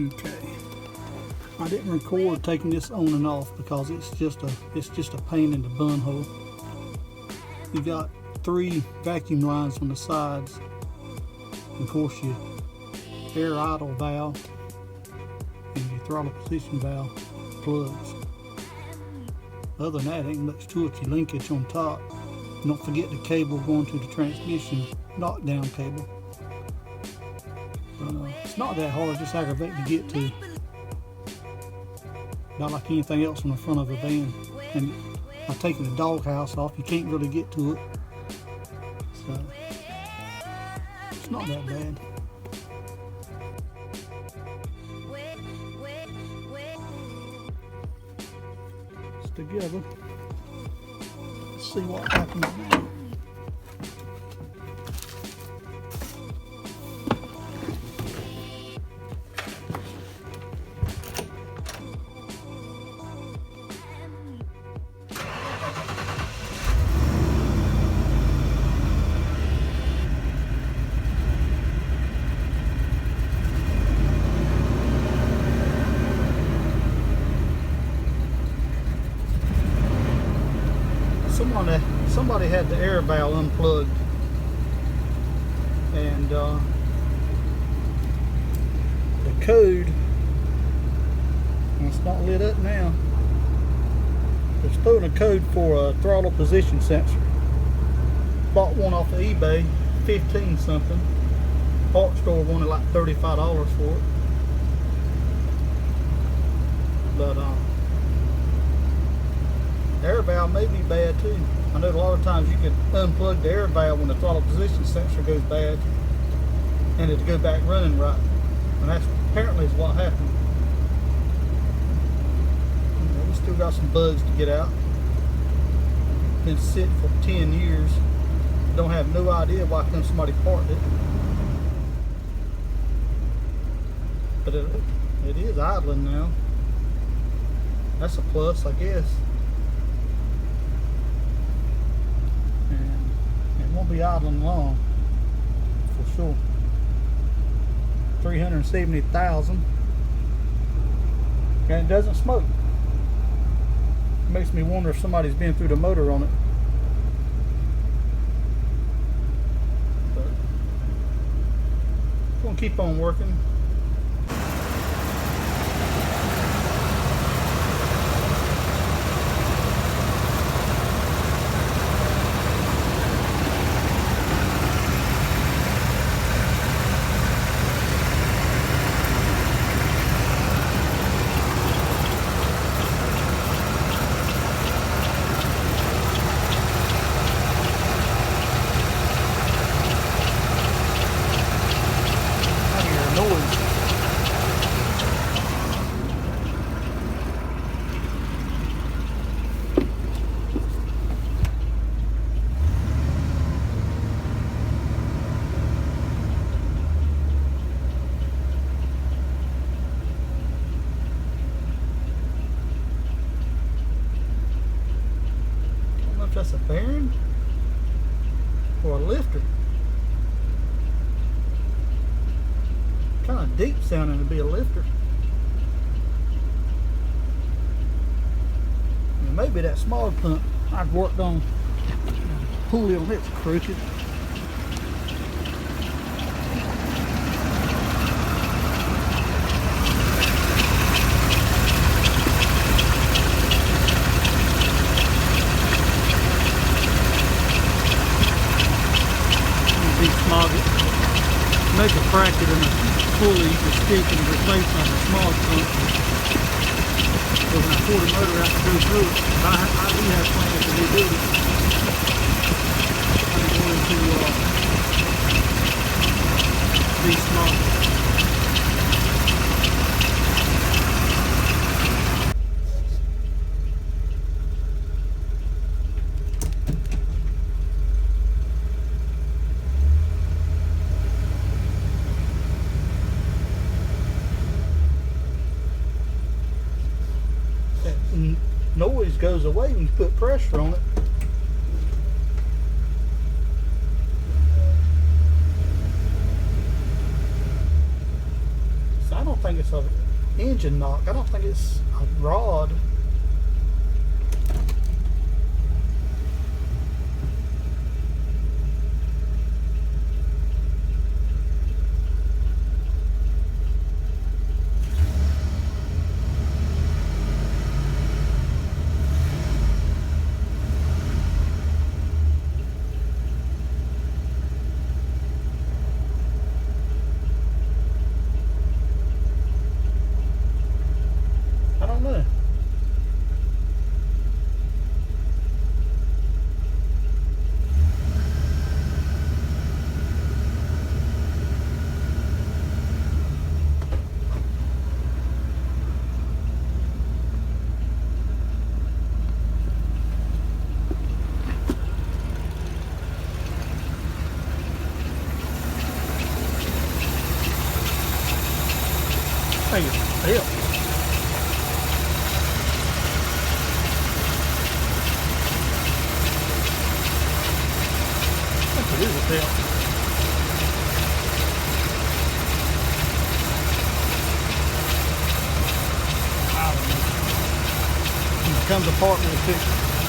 Okay. I didn't record taking this on and off because it's just a pain in the bun hole. You got 3 vacuum lines on the sides. Of course, your air idle valve and your throttle position valve plugs. Other than that, ain't much to it. Your linkage on top. Don't forget the cable going to the transmission knockdown cable. But it's not that hard, just aggravating to get to. Not like anything else on the front of a van. And by taking the doghouse off, you can't really get to it. So it's not that bad. It's together. Let's see what happens now. Somebody had the air valve unplugged, and the code, and it's not lit up now, it's throwing a code for a throttle position sensor. Bought one off of eBay, 15 something. Parts store wanted like $35 for it. But air valve may be bad too. I know a lot of times you can unplug the air valve when the throttle position sensor goes bad and it'll go back running right. And that's apparently is what happened. We still got some bugs to get out. Been sitting for 10 years. Don't have no idea why somebody parked it. But it is idling now. That's a plus, I guess. Won't be idling long, for sure. 370,000, and it doesn't smoke. It makes me wonder if somebody's been through the motor on it. But I'm gonna keep on working. That's a bearing or a lifter. Kind of deep sounding to be a lifter. And maybe that smaller pump I've worked on, pulley on it's crooked. Make a bracket and a pulley to stick and replace on the small pump. So when I pull the motor out to go through it, I do have plans to rebuild it. I'm going to be small. Noise goes away when you put pressure on it. So I don't think it's evidence of engine knock. I don't think it's a rod. I don't know. I think it's a belt. It is a belt. I don't know. It comes apart real quick.